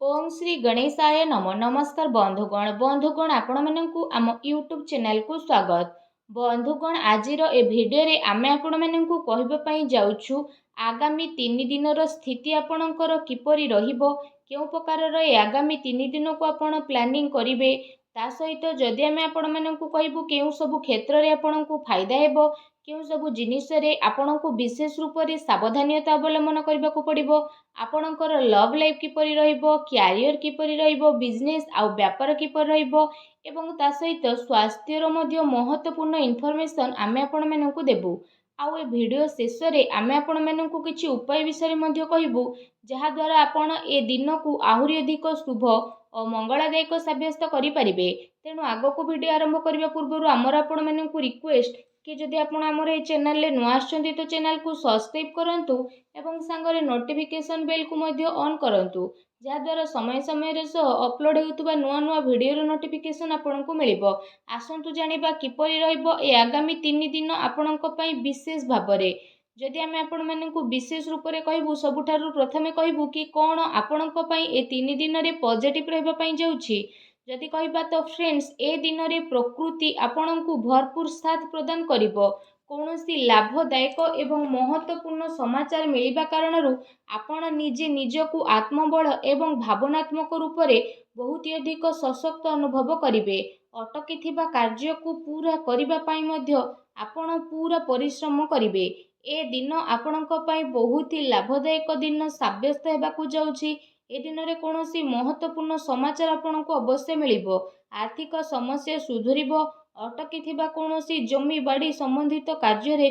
ओम श्री गणेशाय नम नमस्कार बंधुगण आपण मानकु आम यूट्यूब चैनल को स्वागत। बंधुगण आजिर ए भिडियो रे आमे आपण मानकु कहबा पई जाउछु आगामी 3 दिनर स्थिति आपणकर किपरि रहिबो, केउ प्रकार ए आगामी 3 दिन को आपण प्लानिंग करिवे, ता सहित जदि आमे आपण मानकु कहबु केउ सब क्षेत्र रे आपणकु फायदा हेबो, केउ सब जिनिस रे आपणकु विशेष रूप रे सावधानता अवलंबन करबाकू पड़िबो, आपणकर लव लाइफ किपरि रहिबो, क्यारियर किपरि रहिबो, बिजनेस आ व्यापार किपरि रहिबो एवं ता सहित स्वास्थ्यर मध्य महत्वपूर्ण इनफॉरमेशन आमे आपण मानकु देबु। आउ ए वीडियो शेष रे आमे आपण मानकु किछि उपाय विषय मध्य कहिबु, जहा द्वारा आपण ए दिन को आहुरी अधिक शुभ और मंगलदायक सब्यस्त करि परिबे। तेणु आगो को वीडियो आरंभ करबा पूर्व आमर आपण मानकु रिक्वेस्ट कि जदि आपण आमर ए चैनल ले नुआ आछंती तो चैनल को सब्सक्राइब करंतु एवं सांगरे नोटिफिकेशन बेल को मध्य ऑन करंतु, जहा द्वारा समय समय रे सो अपलोड हेउतबा नुआ नुआ वीडियो रो नोटिफिकेशन आपण को मिलिबो। आसंतु जानिबा किपरि रहइबो ए आगामी 3 दिन आपणक पई विशेष भाबरे। जदि आमे आपण मानकु विशेष रूप रे कहबु, सबुठारु प्रथमे कहबु कि कोन आपणक पई ए 3 दिन रे पॉजिटिव रहबा पई जाउछि। जदि कहबा तो फ्रेंड्स, ए दिन रे प्रकृति आपणकु भरपूर साथ प्रदान करिबो। कौनसी लाभदायक एवं महत्वपूर्ण समाचार मिलिबा कारणरू आपण निजे निजकु आत्मबल एवं भावनात्मक रूप रे बहुत अधिक सशक्त अनुभव करिवे। अटकी थिबा कार्य को पूरा करिबा पई मध्य आपण पूरा परिश्रम करिवे। ए दिन आपणक पई बहुत ही लाभदायक दिन साब्यस्त हेबाकू जाउछि। ए दिन रे कौनसी महत्वपूर्ण समाचार आपणको अवश्य मिलिबो। आर्थिक समस्या सुधुरिबो। अटकी थिबा कौनसी जमी बाड़ी संबंधित कार्य रे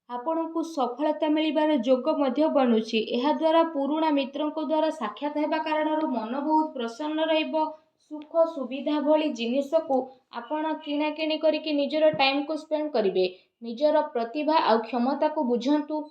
आपणको सफलता मिलिबार जोग मध्य बनुछि। एहा द्वारा पुराणा मित्रंको द्वारा साक्षात हेबा कारणरू मन बहुत प्रसन्न रहिबो। सुख सुविधा भली जिनिस को आपण किना किणी करिके निजर टाइम को स्पेंड करिवे। निजर प्रतिभा आ क्षमता को बुझंतु।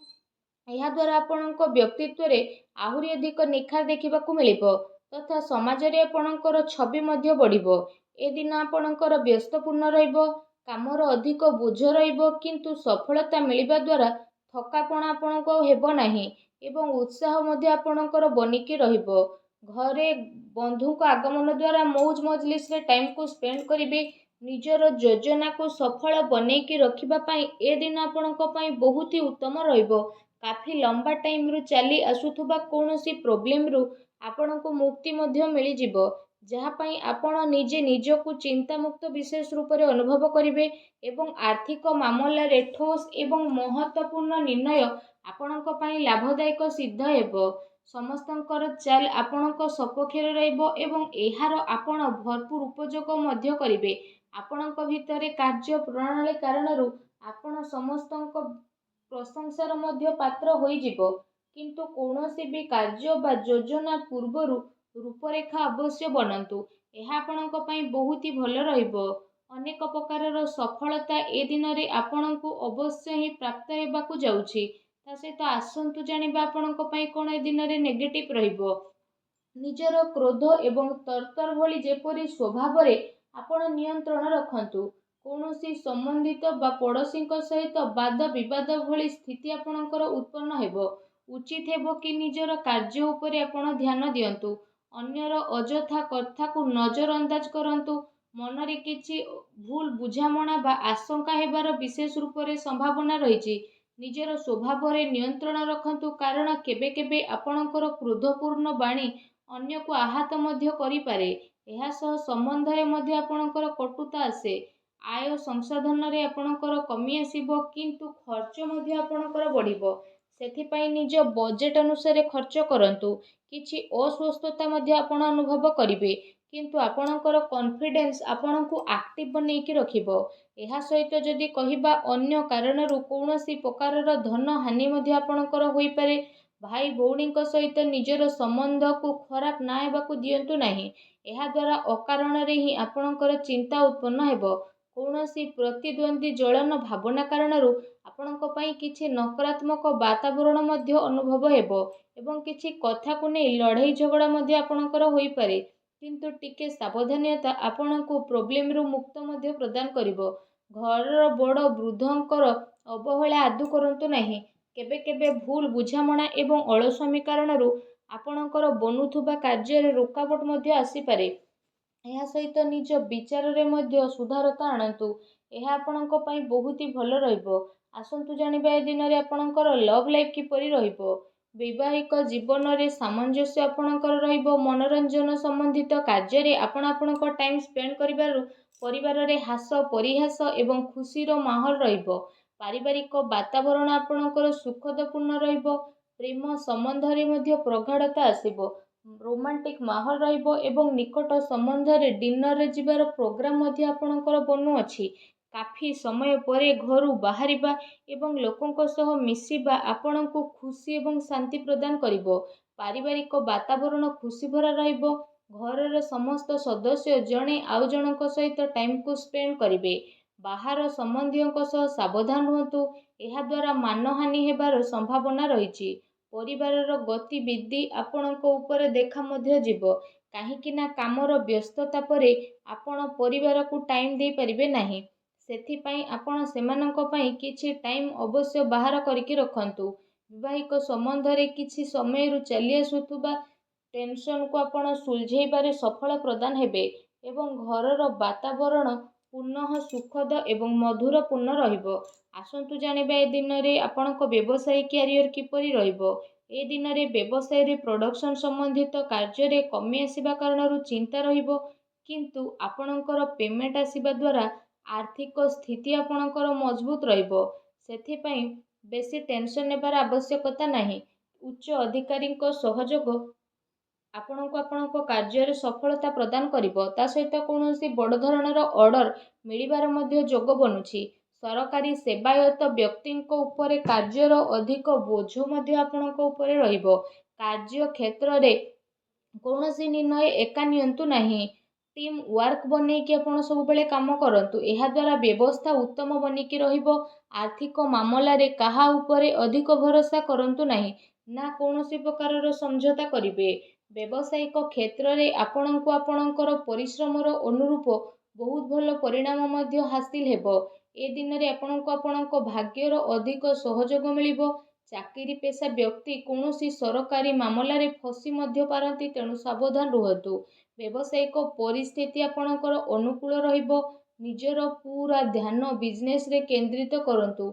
यह द्वारा आपणको व्यक्तित्व रे आहुरी अधिक निखार देखिबाकू मिलिबो तथा समाज रे आपणकर छवि मध्य बढ़िबो। ए दिन आपणकर व्यस्तपूर्ण रहिबो, कामर अधिक बोझ रहिबो, किंतु सफलता मिलिबा द्वारा थकापण आपणको हेबो नाही एवं उत्साह मध्य आपणकर बनिकी रहिबो। घरे बंधु को आगमन द्वारा मौज मजलिस रे टाइम को स्पेंड करिवे। निजर योजना को सफल बनेकी रखिबा पई ए दिन आपणको पई बहुत ही उत्तम रहिबो। काफी लंबा टाइम रु चली आसुथुबा कौनसी प्रॉब्लम रु आपणको मुक्ति मध्य मिली जिवो, जहा पई आपण निजे निजकु चिंता मुक्त विशेष रूप रे अनुभव करिवे एवं आर्थिक मामला रे ठोस एवं महत्वपूर्ण निर्णय आपणक पई लाभदायक सिद्ध हेबो। समस्तंकर चाल आपणक सपक्षरे रहइबो एवं एहार आपण भरपूर उपयोग मध्य करिवे। आपणक भितरे कार्य प्रणाली कारणरू आपण समस्तंक प्रशंसार मध्य पात्र होई जिवो, किंतु कौनसी भी कार्य बा योजना पूर्वरु रूपरेखा अवश्य बनंतु। एहा आपणक पई बहुत ही भल रहिबो। अनेक प्रकारर सफलता ए दिन रे आपणकु अवश्य ही प्राप्त हेबाकू जाउछि। ता सहित आसंतु जानिबा आपणक पई कोन ए दिन रे नेगेटिव रहिबो। निजर क्रोध एवं तरतर भली जेपरि स्वभाव रे आपण नियंत्रण रखंतु। कौनसी संबंधित बा पड़ोसी सहित वाद विवाद भली स्थिति आपणकर उत्पन्न हेबो। उचित हेबो कि निजर कार्य उपरे आपण ध्यान दियंतु। अन्यर अजथा कथा को नजर अंदाज करंतु। मन रे किछि भूल बुझामणा बा आशंका हेबार विशेष रूप रे संभावना रहिछि। निजर स्वभाव रे नियंत्रण रखंतु, कारण केबे केबे आपणकर क्रोधपूर्ण बाणी अन्य को आहत मध्य करि पारे। एहा सह संबंध रे मध्य आपणकर कटुता आसे। आय संसाधन रे आपणकर कमी आसीबो, किंतु खर्च मध्य आपणकर बढ़िबो। सेथिपाई निज बजेट अनुसार खर्च करंतु। किछि अस्वस्थता मध्य आपण अनुभव करिवे, किंतु आपणकर कॉन्फिडेंस आपणकु एक्टिव बनेकी रखिबो। एहा सहित जदि कहिबा अन्य कारणरू कौनसी प्रकारर धन हानि मध्य आपणकर होई पारे। भाई भौणी सहित निजर संबंध को खराब ना हेबाकू दियंतु नाही। एहा द्वारा अकारण रे ही आपणकर चिंता उत्पन्न हेबो। कौनसी प्रतिद्वंदी जलन भावना कारणरू आपणक पई किछि नकारात्मक वातावरण मध्य अनुभव हेबो एवं किछि कथा को नै लड़ाई झगड़ा मध्य आपणकर होई पारे, किंतु टिके सावधानता आपणको प्रॉब्लम रु मुक्त मध्य प्रदान करिवो। घर बड़ वृद्धंकर अवहेला आदु करंतु नाही। केबे केबे भूल बुझामणा एवं अलस्वामी कारणरू ଆପଣଙ୍କର ବନୁଥିବା କାର୍ଯ୍ୟରେ ରୋକାବଟ ମଧ୍ୟ ଆସିପାରେ। ଏହା ସହିତ ନିଜ ବିଚାରରେ ମଧ୍ୟ ସୁଧାରତା ଆଣନ୍ତୁ। ଏହା ଆପଣଙ୍କ ପାଇଁ ବହୁତ ହି ଭଲ ରହିବ। ଆସନ୍ତୁ ଜାଣିବା ଏ ଦିନରେ ଆପଣଙ୍କର ଲଭ୍ ଲାଇଫ୍ କିପରି ରହିବ। ବୈବାହିକ ଜୀବନରେ ସାମଞ୍ଜସ୍ୟ ଆପଣଙ୍କର ରହିବ। ମନୋରଞ୍ଜନ ସମ୍ବନ୍ଧିତ କାର୍ଯ୍ୟରେ ଆପଣ ଆପଣଙ୍କ ଟାଇମ୍ ସ୍ପେଣ୍ଡ କରିବାରୁ ପରିବାରରେ ହାସ ପରିହାସ ଏବଂ ଖୁସିର ମାହୋଲ ରହିବ। ପାରିବାରିକ ବାତାବରଣ ଆପଣଙ୍କର ସୁଖଦପୂର୍ଣ୍ଣ ରହିବ। ପ୍ରେମ ସମ୍ବନ୍ଧରେ ମଧ୍ୟ ପ୍ରଗାଢ଼ତା ଆସିବ। ରୋମାଣ୍ଟିକ ମାହୋଲ ରହିବ ଏବଂ ନିକଟ ସମ୍ବନ୍ଧରେ ଡିନରରେ ଯିବାର ପ୍ରୋଗ୍ରାମ ମଧ୍ୟ ଆପଣଙ୍କର ବନୁଅଛି। କାଫି ସମୟ ପରେ ଘରୁ ବାହାରିବା ଏବଂ ଲୋକଙ୍କ ସହ ମିଶିବା ଆପଣଙ୍କୁ ଖୁସି ଏବଂ ଶାନ୍ତି ପ୍ରଦାନ କରିବ। ପାରିବାରିକ ବାତାବରଣ ଖୁସି ଭରା ରହିବ। ଘରର ସମସ୍ତ ସଦସ୍ୟ ଜଣେ ଆଉ ଜଣଙ୍କ ସହିତ ଟାଇମକୁ ସ୍ପେଣ୍ଡ କରିବେ। ବାହାର ସମ୍ବନ୍ଧୀୟଙ୍କ ସହ ସାବଧାନ ରୁହନ୍ତୁ। ଏହାଦ୍ୱାରା ମାନହାନି ହେବାର ସମ୍ଭାବନା ରହିଛି। ପରିବାରର ଗତିବିଧି ଆପଣଙ୍କ ଉପରେ ଦେଖା ମଧ୍ୟ ଯିବ। କାହିଁକି ନା କାମର ବ୍ୟସ୍ତତା ପରେ ଆପଣ ପରିବାରକୁ ଟାଇମ୍ ଦେଇପାରିବେ ନାହିଁ। ସେଥିପାଇଁ ଆପଣ ସେମାନଙ୍କ ପାଇଁ କିଛି ଟାଇମ୍ ଅବଶ୍ୟ ବାହାର କରିକି ରଖନ୍ତୁ। ବୈବାହିକ ସମ୍ବନ୍ଧରେ କିଛି ସମୟରୁ ଚାଲି ଆସୁଥିବା ଟେନସନକୁ ଆପଣ ସୁଲଝେଇବାରେ ସଫଳ ପ୍ରଦାନ ହେବେ ଏବଂ ଘରର ବାତାବରଣ ପୁନଃ ସୁଖଦ ଏବଂ ମଧୁରପୂର୍ଣ୍ଣ ରହିବ। ଆସନ୍ତୁ ଜାଣିବା ଏ ଦିନରେ ଆପଣଙ୍କ ବ୍ୟବସାୟିକ କ୍ୟାରିୟର କିପରି ରହିବ। ଏ ଦିନରେ ବ୍ୟବସାୟରେ ପ୍ରଡକ୍ସନ ସମ୍ବନ୍ଧିତ କାର୍ଯ୍ୟରେ କମି ଆସିବା କାରଣରୁ ଚିନ୍ତା ରହିବ, କିନ୍ତୁ ଆପଣଙ୍କର ପେମେଣ୍ଟ ଆସିବା ଦ୍ୱାରା ଆର୍ଥିକ ସ୍ଥିତି ଆପଣଙ୍କର ମଜବୁତ ରହିବ। ସେଥିପାଇଁ ବେଶୀ ଟେନସନ ନେବାର ଆବଶ୍ୟକତା ନାହିଁ। ଉଚ୍ଚ ଅଧିକାରୀଙ୍କ ସହଯୋଗ ଆପଣଙ୍କୁ ଆପଣଙ୍କ କାର୍ଯ୍ୟରେ ସଫଳତା ପ୍ରଦାନ କରିବ। ତା ସହିତ କୌଣସି ବଡ଼ ଧରଣର ଅର୍ଡର ମିଳିବାର ମଧ୍ୟ ଯୋଗ ବନୁଛି। ସରକାରୀ ସେବାୟତ ବ୍ୟକ୍ତିଙ୍କ ଉପରେ କାର୍ଯ୍ୟର ଅଧିକ ବୋଝ ମଧ୍ୟ ଆପଣଙ୍କ ଉପରେ ରହିବ। କାର୍ଯ୍ୟ କ୍ଷେତ୍ରରେ କୌଣସି ନିର୍ଣ୍ଣୟ ଏକା ନିଅନ୍ତୁ ନାହିଁ। ଟିମ୍ ୱାର୍କ ବନେଇକି ଆପଣ ସବୁବେଳେ କାମ କରନ୍ତୁ। ଏହାଦ୍ୱାରା ବ୍ୟବସ୍ଥା ଉତ୍ତମ ବନିକି ରହିବ। ଆର୍ଥିକ ମାମଲାରେ କାହା ଉପରେ ଅଧିକ ଭରସା କରନ୍ତୁ ନାହିଁ, ନା କୌଣସି ପ୍ରକାରର ସମଝୋତା କରିବେ। ବ୍ୟବସାୟିକ କ୍ଷେତ୍ରରେ ଆପଣଙ୍କୁ ଆପଣଙ୍କର ପରିଶ୍ରମର ଅନୁରୂପ ବହୁତ ଭଲ ପରିଣାମ ମଧ୍ୟ ହାସିଲ ହେବ। ଏ ଦିନରେ ଆପଣଙ୍କୁ ଆପଣଙ୍କ ଭାଗ୍ୟର ଅଧିକ ସହଯୋଗ ମିଳିବ। ଚାକିରି ପେଶା ବ୍ୟକ୍ତି କୌଣସି ସରକାରୀ ମାମଲାରେ ଫସି ମଧ୍ୟ ପାରନ୍ତି, ତେଣୁ ସାବଧାନ ରୁହନ୍ତୁ। ବ୍ୟବସାୟିକ ପରିସ୍ଥିତି ଆପଣଙ୍କର ଅନୁକୂଳ ରହିବ। ନିଜର ପୁରା ଧ୍ୟାନ ବିଜନେସରେ କେନ୍ଦ୍ରିତ କରନ୍ତୁ।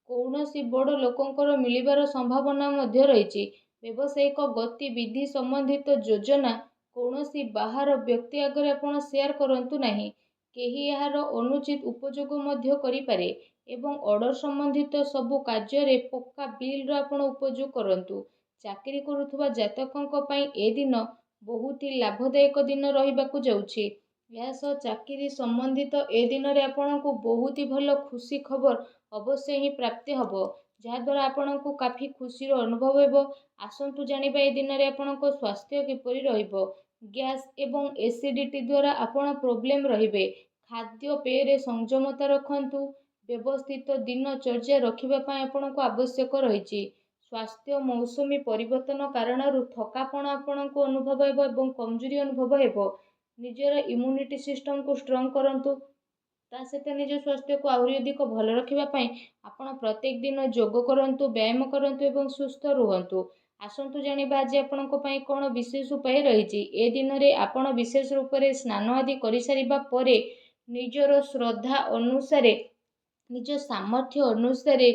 କୌଣସି ବଡ଼ ଲୋକଙ୍କର ମିଳିବାର ସମ୍ଭାବନା ମଧ୍ୟ ରହିଛି। ବ୍ୟବସାୟିକ ଗତିବିଧି ସମ୍ବନ୍ଧିତ ଯୋଜନା କୌଣସି ବାହାର ବ୍ୟକ୍ତି ଆଗରେ ଆପଣ ସେୟାର କରନ୍ତୁ ନାହିଁ। କେହି ଏହାର ଅନୁଚିତ ଉପଯୋଗ ମଧ୍ୟ କରିପାରେ ଏବଂ ଅର୍ଡର ସମ୍ବନ୍ଧିତ ସବୁ କାର୍ଯ୍ୟରେ ପକ୍କା ବିଲ୍ର ଆପଣ ଉପଯୋଗ କରନ୍ତୁ। ଚାକିରି କରୁଥିବା ଜାତକଙ୍କ ପାଇଁ ଏ ଦିନ ବହୁତ ହି ଲାଭଦାୟକ ଦିନ ରହିବାକୁ ଯାଉଛି। ଏହା ସହ ଚାକିରି ସମ୍ବନ୍ଧିତ ଏ ଦିନରେ ଆପଣଙ୍କୁ ବହୁତ ହି ଭଲ ଖୁସି ଖବର ଅବଶ୍ୟ ହିଁ ପ୍ରାପ୍ତି ହେବ, ଯାହାଦ୍ୱାରା ଆପଣଙ୍କୁ କାଫି ଖୁସିର ଅନୁଭବ ହେବ। ଆସନ୍ତୁ ଜାଣିବା ଏ ଦିନରେ ଆପଣଙ୍କ ସ୍ୱାସ୍ଥ୍ୟ କିପରି ରହିବ। ଗ୍ୟାସ୍ ଏବଂ ଏସିଡିଟି ଦ୍ୱାରା ଆପଣ ପ୍ରୋବ୍ଲେମ ରହିବେ। ଖାଦ୍ୟପେୟରେ ସଂଯମତା ରଖନ୍ତୁ। ବ୍ୟବସ୍ଥିତ ଦିନଚର୍ଯ୍ୟା ରଖିବା ପାଇଁ ଆପଣଙ୍କୁ ଆବଶ୍ୟକ ରହିଛି। ସ୍ୱାସ୍ଥ୍ୟ ମୌସୁମୀ ପରିବର୍ତ୍ତନ କାରଣରୁ ଥକାପଣ ଆପଣଙ୍କୁ ଅନୁଭବ ହେବ ଏବଂ କମଜୋରି ଅନୁଭବ ହେବ। ନିଜର ଇମ୍ୟୁନିଟି ସିଷ୍ଟମକୁ ଷ୍ଟ୍ରଙ୍ଗ କରନ୍ତୁ। ତା ସହିତ ନିଜ ସ୍ୱାସ୍ଥ୍ୟକୁ ଆହୁରି ଅଧିକ ଭଲ ରଖିବା ପାଇଁ ଆପଣ ପ୍ରତ୍ୟେକ ଦିନ ଯୋଗ କରନ୍ତୁ, ବ୍ୟାୟାମ କରନ୍ତୁ ଏବଂ ସୁସ୍ଥ ରୁହନ୍ତୁ। ଆସନ୍ତୁ ଜାଣିବା ଆଜି ଆପଣଙ୍କ ପାଇଁ କ'ଣ ବିଶେଷ ଉପାୟ ରହିଛି। ଏ ଦିନରେ ଆପଣ ବିଶେଷ ରୂପରେ ସ୍ନାନ ଆଦି କରିସାରିବା ପରେ ନିଜର ଶ୍ରଦ୍ଧା ଅନୁସାରେ, ନିଜ ସାମର୍ଥ୍ୟ ଅନୁସାରେ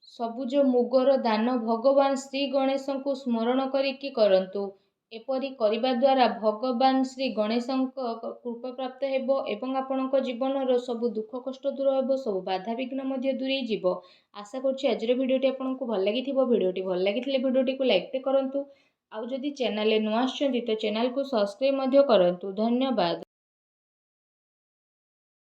ସବୁଜ ମୁଗର ଦାନ ଭଗବାନ ଶ୍ରୀ ଗଣେଶଙ୍କୁ ସ୍ମରଣ କରିକି କରନ୍ତୁ। ଏପରି କରିବା ଦ୍ୱାରା ଭଗବାନ ଶ୍ରୀ ଗଣେଶଙ୍କ କୃପା ପ୍ରାପ୍ତ ହେବ ଏବଂ ଆପଣଙ୍କ ଜୀବନର ସବୁ ଦୁଃଖ କଷ୍ଟ ଦୂର ହେବ, ସବୁ ବାଧାବିଘ୍ନ ମଧ୍ୟ ଦୂରେଇ ଯିବ। ଆଶା କରୁଛି ଆଜିର ଭିଡ଼ିଓଟି ଆପଣଙ୍କୁ ଭଲ ଲାଗିଥିବ। ଭିଡ଼ିଓଟି ଭଲ ଲାଗିଥିଲେ ଭିଡ଼ିଓଟିକୁ ଲାଇକ୍ କରନ୍ତୁ। ଆଉ ଯଦି ଚ୍ୟାନେଲରେ ନୂଆ ଆସିଛନ୍ତି ତ ଚ୍ୟାନେଲକୁ ସବସ୍କ୍ରାଇବ୍ ମଧ୍ୟ କରନ୍ତୁ। ଧନ୍ୟବାଦ।